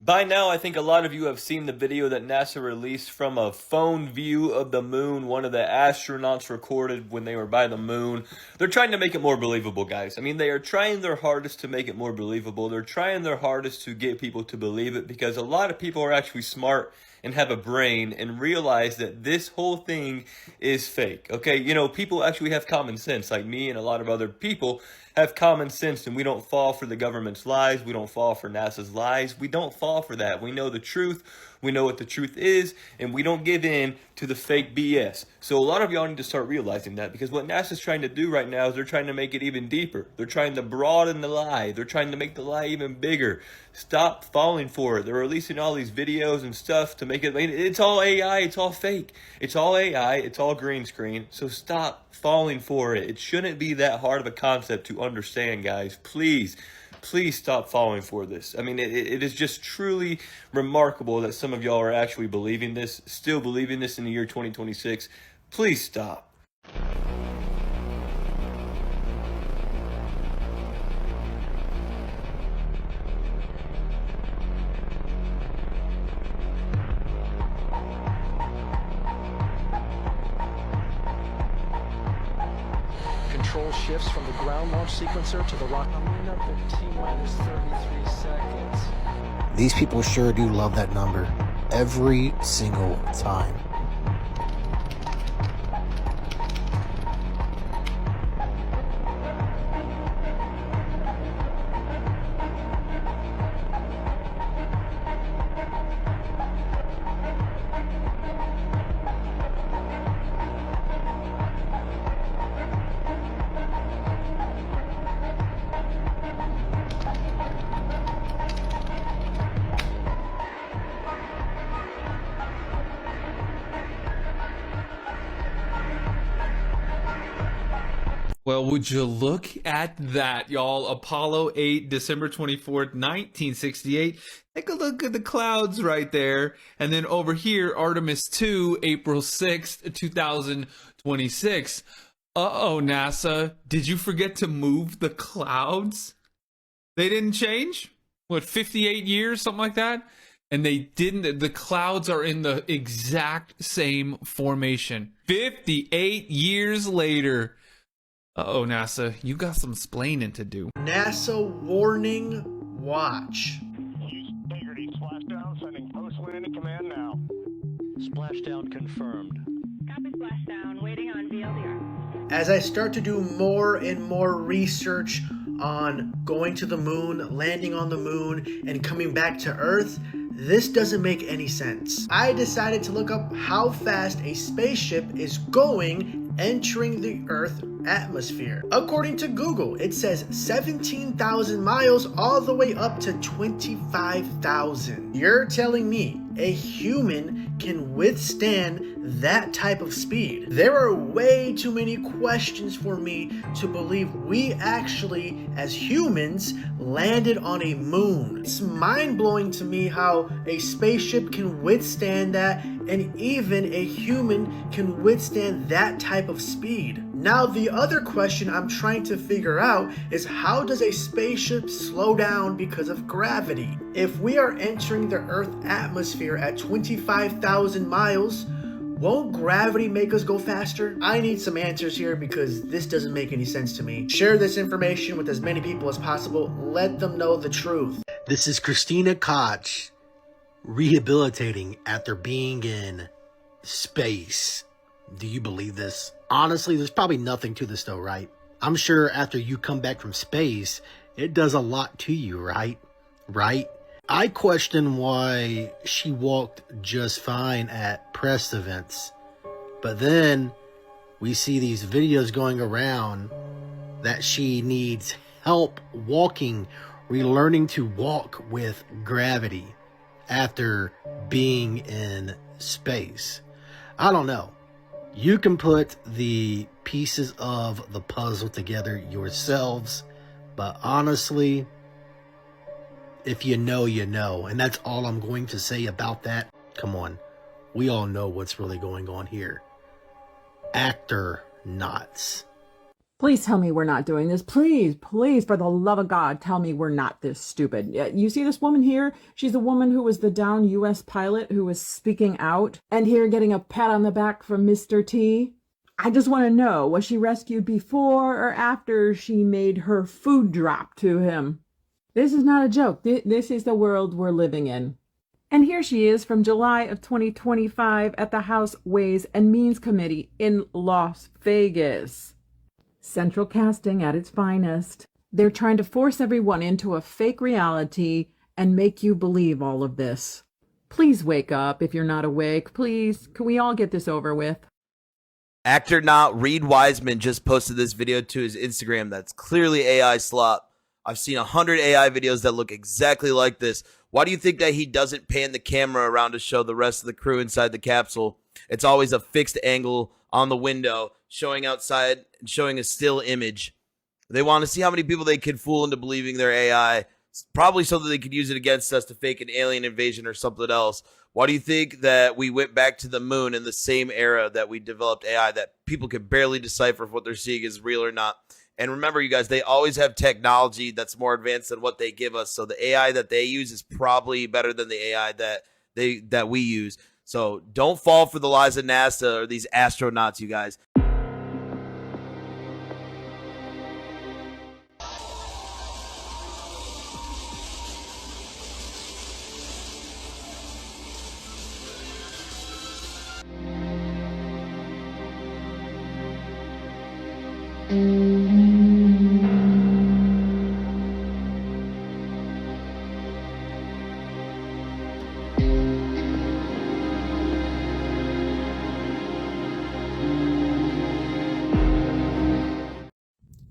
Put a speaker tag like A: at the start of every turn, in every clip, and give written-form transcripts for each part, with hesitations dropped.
A: By now, I think a lot of you have seen the video that NASA released from a phone view of the moon. One of the astronauts recorded when they were by the moon. They're trying to make it more believable, guys. I mean, they are trying their hardest to make it more believable. They're trying their hardest to get people to believe it because a lot of people are actually smart and have a brain and realize that this whole thing is fake. Okay, you know, people actually have common sense, like me and a lot of other people have common sense, and we don't fall for the government's lies. We don't fall for NASA's lies. We don't fall for that. We know the truth. We know what the truth is, and we don't give in to the fake BS. So a lot of y'all need to start realizing that, because what NASA's trying to do right now is they're trying to make it even deeper. They're trying to broaden the lie. They're trying to make the lie even bigger. Stop falling for it. They're releasing all these videos and stuff to make it, it's all AI, it's all fake. It's all AI, it's all green screen. So stop falling for it. It shouldn't be that hard of a concept to understand, guys. Please stop falling for this. I mean, it is just truly remarkable that some of y'all are actually believing this, still believing this in the year 2026. Please stop.
B: Control shifts from the ground launch sequencer to the rocket. I'm up at T-minus 33 seconds.
C: These people sure do love that number every single time.
D: Well, would you look at that, y'all? Apollo 8, December 24th, 1968. Take a look at the clouds right there. And then over here, Artemis 2, April 6th, 2026. Uh-oh, NASA. Did you forget to move the clouds? They didn't change? What, 58 years, something like that? And they didn't. The clouds are in the exact same formation. 58 years later. Uh-oh, NASA, you got some splaining to do.
E: NASA warning, watch.
F: Use integrity splashdown, sending post-landing command now.
B: Splashdown confirmed.
G: Copy splashdown, waiting on VLDR.
E: As I start to do more and more research on going to the moon, landing on the moon, and coming back to Earth, this doesn't make any sense. I decided to look up how fast a spaceship is going entering the Earth atmosphere. According to Google, it says 17,000 miles all the way up to 25,000. You're telling me a human can withstand that type of speed? There are way too many questions for me to believe we actually, as humans, landed on a moon. It's mind-blowing to me how a spaceship can withstand that, and even a human can withstand that type of speed. Now, the other question I'm trying to figure out is, how does a spaceship slow down because of gravity? If we are entering the Earth atmosphere at 25,000 miles, won't gravity make us go faster? I need some answers here because this doesn't make any sense to me. Share this information with as many people as possible. Let them know the truth. This is Christina Koch rehabilitating after being in space. Do you believe this? Honestly, there's probably nothing to this though, right? I'm sure after you come back from space, it does a lot to you, right? Right? I question why she walked just fine at press events, but then we see these videos going around that she needs help walking, relearning to walk with gravity after being in space. I don't know. You can put the pieces of the puzzle together yourselves, but honestly, if you know, you know. And that's all I'm going to say about that. Come on. We all know what's really going on here. Actor knots.
H: Please tell me we're not doing this. Please, please, for the love of God, tell me we're not this stupid. You see this woman here? She's a woman who was the downed U.S. pilot who was speaking out, and here getting a pat on the back from Mr. T. I just want to know, was she rescued before or after she made her food drop to him? This is not a joke. This is the world we're living in. And here she is from July of 2025 at the House Ways and Means Committee in Las Vegas. Central casting at its finest. They're trying to force everyone into a fake reality and make you believe all of this. Please wake up if you're not awake. Please, can we all get this over with?
I: Astronaut Reed Wiseman just posted this video to his Instagram that's clearly AI slop. I've seen 100 AI videos that look exactly like this. Why do you think that he doesn't pan the camera around to show the rest of the crew inside the capsule? It's always a fixed angle on the window, showing outside and showing a still image. They want to see how many people they can fool into believing they're AI, probably so that they could use it against us to fake an alien invasion or something else. Why do you think that we went back to the moon in the same era that we developed AI, that people could barely decipher if what they're seeing is real or not? And remember, you guys, they always have technology that's more advanced than what they give us. So the AI that they use is probably better than the AI that we use. So don't fall for the lies of NASA or these astronauts, you guys.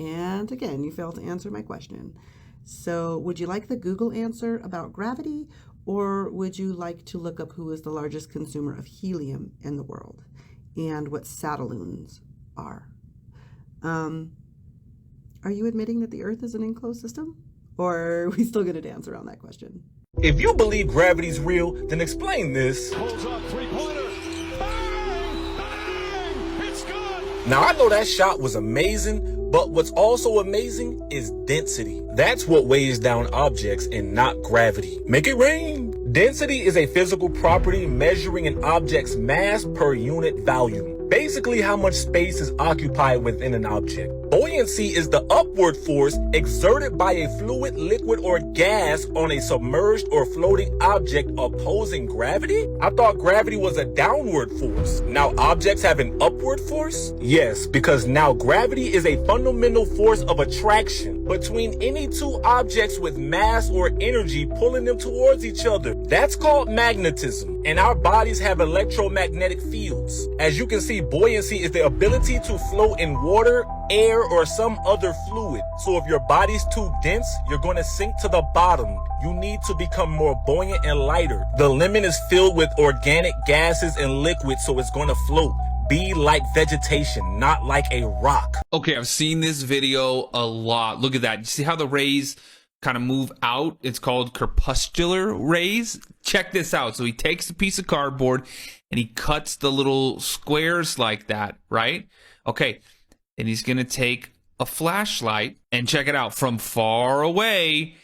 J: And again, you failed to answer my question. So would you like the Google answer about gravity, or would you like to look up who is the largest consumer of helium in the world and what satelloons are? Are you admitting that the Earth is an enclosed system, or are we still going to dance around that question?
K: If you believe gravity's real, then explain this.
F: Pulls up three-pointer. Bang! Bang! It's good!
K: Now, I know that shot was amazing, but what's also amazing is density. That's what weighs down objects and not gravity. Make it rain. Density is a physical property measuring an object's mass per unit volume. Basically, how much space is occupied within an object. Buoyancy is the upward force exerted by a fluid, liquid, or gas on a submerged or floating object opposing gravity? I thought gravity was a downward force. Now objects have an upward force? Yes, because now gravity is a fundamental force of attraction between any two objects with mass or energy pulling them towards each other. That's called magnetism, and our bodies have electromagnetic fields. As you can see, buoyancy is the ability to float in water, air, or some other fluid. So if your body's too dense, you're going to sink to the bottom. You need to become more buoyant and lighter. The lemon is filled with organic gases and liquids, so it's going to float. Be like vegetation, not like a rock.
D: Okay, I've seen this video a lot. Look at that. You see how the rays kind of move out? It's called crepuscular rays. Check this out. So he takes a piece of cardboard and he cuts the little squares like that, right? Okay, and he's going to take a flashlight and check it out. From far away,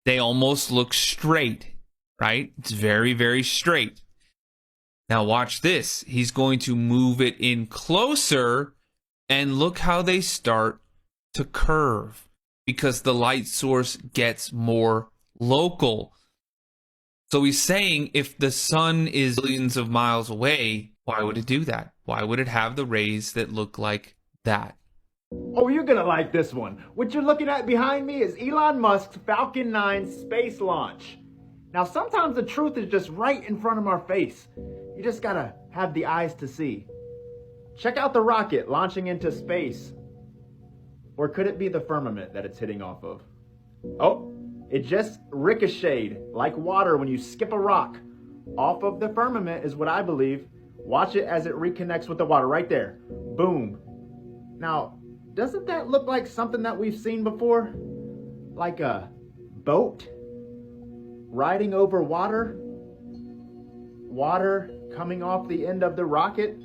D: they almost look straight, right? It's very, very straight. Now watch this. He's going to move it in closer, and look how they start to curve because the light source gets more local. So he's saying if the sun is billions of miles away, why would it do that? Why would it have the rays that look like that?
L: Oh, you're gonna like this one. What you're looking at behind me is Elon Musk's Falcon 9 space launch. Now, sometimes the truth is just right in front of our face. You just gotta have the eyes to see. Check out the rocket launching into space. Or could it be the firmament that it's hitting off of? Oh, it just ricocheted like water when you skip a rock. Off of the firmament is what I believe. Watch it as it reconnects with the water right there. Boom. Now, doesn't that look like something that we've seen before? Like a boat riding over water? Water coming off the end of the rocket?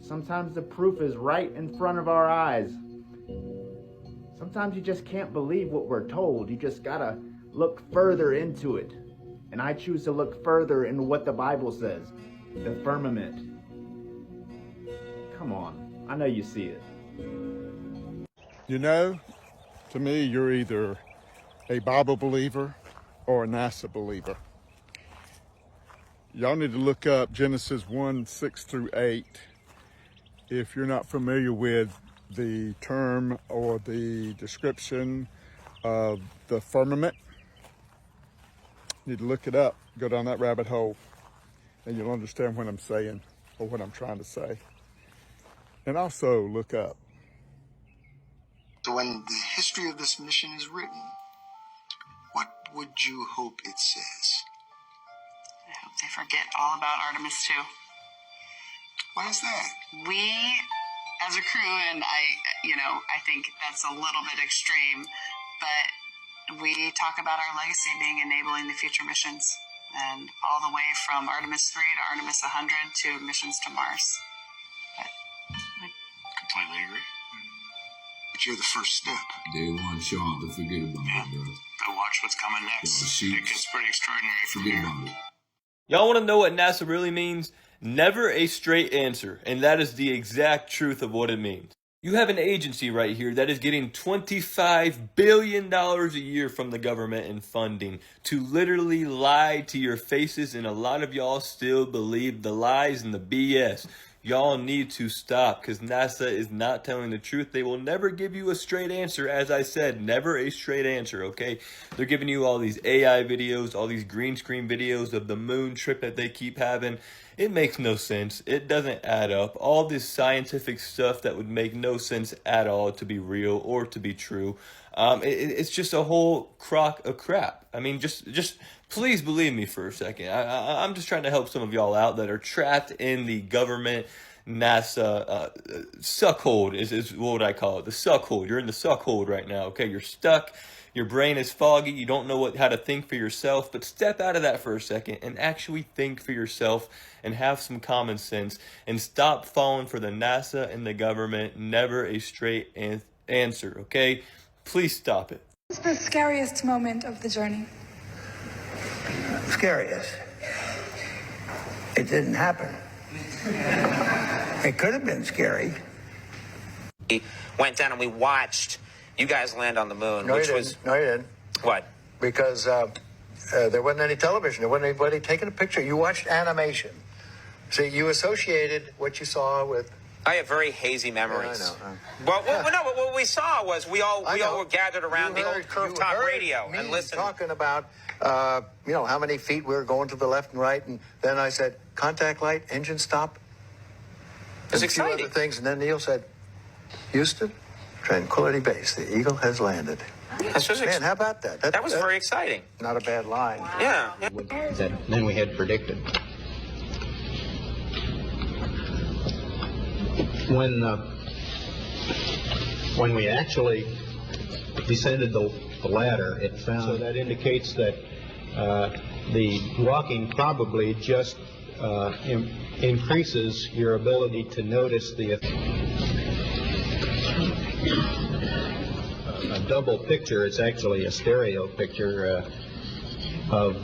L: Sometimes the proof is right in front of our eyes. Sometimes you just can't believe what we're told. You just gotta look further into it. And I choose to look further into what the Bible says. The firmament. Come on, I know you see it.
M: You know, to me, you're either a Bible believer or a NASA believer. Y'all need to look up Genesis 1:6-8. If you're not familiar with the term or the description of the firmament, you need to look it up, go down that rabbit hole, and you'll understand what I'm saying or what I'm trying to say. And also look up.
N: So when the history of this mission is written, what would you hope it says?
O: I hope they forget all about Artemis too.
N: Why is that?
O: We, as a crew, and I think that's a little bit extreme, but we talk about our legacy being enabling the future missions, and all the way from Artemis 3 to Artemis 100 to missions to Mars. But
N: I completely agree. But you're the first step.
P: They want Sean to forget about it, bro.
N: But watch what's coming next. It gets pretty extraordinary from
P: Forget
N: here.
P: about it.
A: Y'all want to know what NASA really means? Never a straight answer, and that is the exact truth of what it means. You have an agency right here that is getting $25 billion a year from the government in funding to literally lie to your faces, and a lot of y'all still believe the lies and the BS. Y'all need to stop, because NASA is not telling the truth. They will never give you a straight answer. As I said, never a straight answer, okay? They're giving you all these AI videos, all these green screen videos of the moon trip that they keep having. It makes no sense. It doesn't add up. All this scientific stuff that would make no sense at all to be real or to be true. It's just a whole crock of crap. I mean, just please believe me for a second. I'm just trying to help some of y'all out that are trapped in the government NASA suckhold is what I call it. The suckhold. You're in the suckhold right now, okay? You're stuck. Your brain is foggy. You don't know how to think for yourself. But step out of that for a second and actually think for yourself and have some common sense and stop falling for the NASA and the government. Never a straight answer, okay? Please stop it.
Q: What's the scariest moment of the journey?
R: Scariest? It didn't happen. It could have been scary.
S: We went down and we watched you guys land on the moon,
R: No,
S: which
R: you
S: was...
R: didn't. No, you didn't.
S: What?
R: Because there wasn't any television. There wasn't anybody taking a picture. You watched animation. See, you associated what you saw with...
S: I have very hazy memories.
R: Yeah, I know.
S: Well, no, but what we saw was we all were gathered around the old curved-top radio and listened.
R: Talking about, how many feet we were going to the left and right, and then I said, contact light, engine stop.
S: It was
R: and a few
S: exciting.
R: other things, and then Neil said, Houston, Tranquility Base, the Eagle has landed. Man, how about that?
S: That was very exciting.
R: Not a bad line.
S: Yeah.
T: Then we had predicted. When we actually descended the ladder, it found so that indicates that the walking probably just increases your ability to notice a double picture. It's actually a stereo picture of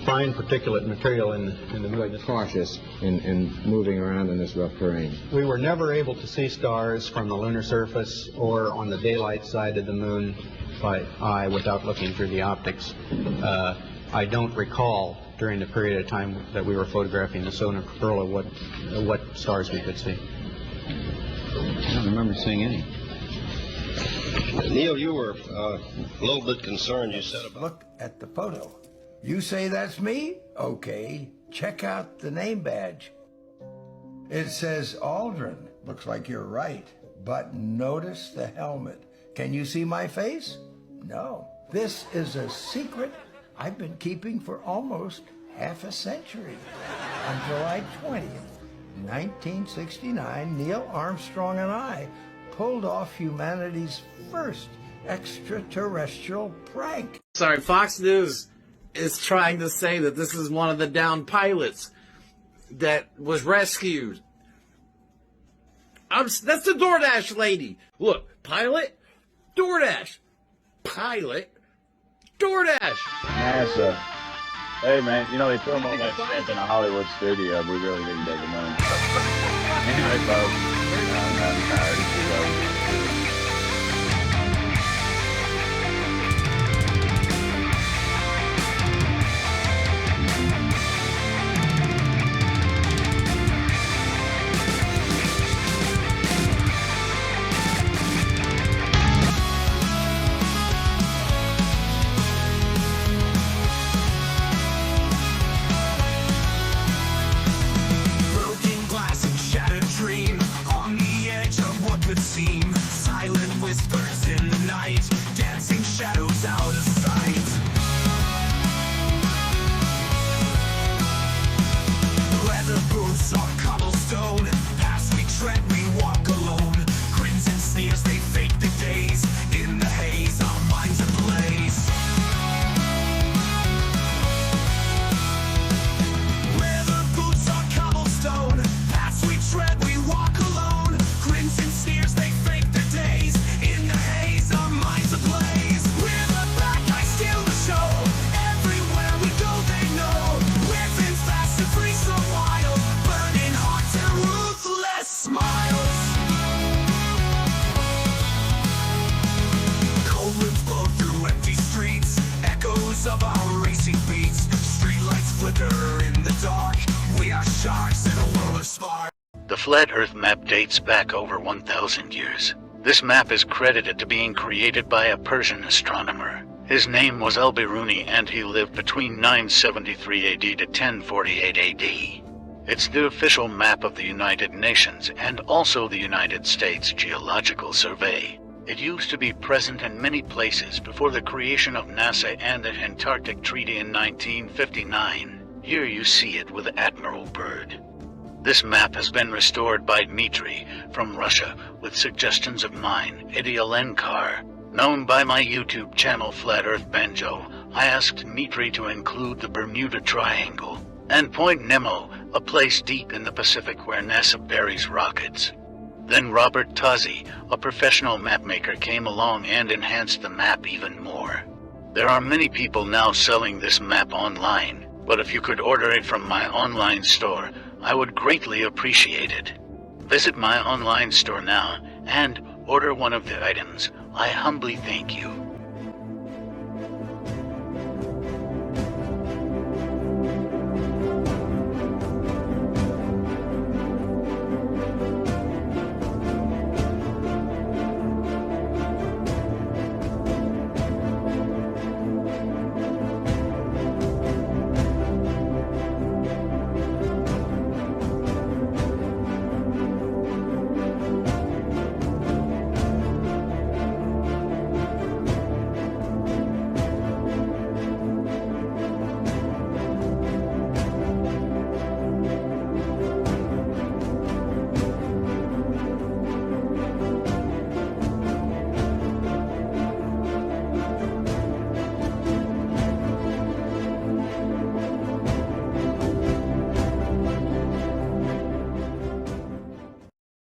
T: fine particulate material in the moon.
U: Cautious in moving around in this rough terrain.
T: We were never able to see stars from the lunar surface or on the daylight side of the moon by eye without looking through the optics. I don't recall during the period of time that we were photographing the solar corona what stars we could see.
U: I don't remember seeing any.
V: Neil, you were a little bit concerned. You said about...
R: Look at the photo. You say that's me? Okay. Check out the name badge. It says Aldrin. Looks like you're right. But notice the helmet. Can you see my face? No. This is a secret I've been keeping for almost half a century. On July 20th, 1969, Neil Armstrong and I pulled off humanity's first extraterrestrial prank.
W: Sorry, Fox News is trying to say that this is one of the downed pilots.
B: that was rescued. That's the DoorDash lady. Look, pilot, DoorDash. Pilot, DoorDash.
C: NASA. Hey, man, you know, they film all that stuff in a Hollywood studio. We really didn't take it on. Anyway, folks, I'm tired.
W: The flat Earth map dates back over 1,000 years. This map is credited to being created by a Persian astronomer. His name was Al-Biruni and he lived between 973 AD to 1048 AD. It's the official map of the United Nations and also the United States Geological Survey. It used to be present in many places before the creation of NASA and the Antarctic Treaty in 1959. Here you see it with Admiral Byrd. This map has been restored by Dmitry from Russia with suggestions of mine, Idialenkar. Known by my YouTube channel Flat Earth Banjo, I asked Dmitry to include the Bermuda Triangle and Point Nemo, a place deep in the Pacific where NASA buries rockets. Then Robert Tozzi, a professional mapmaker, came along and enhanced the map even more. There are many people now selling this map online, but if you could order it from my online store, I would greatly appreciate it. Visit my online store now and order one of the items. I humbly thank you.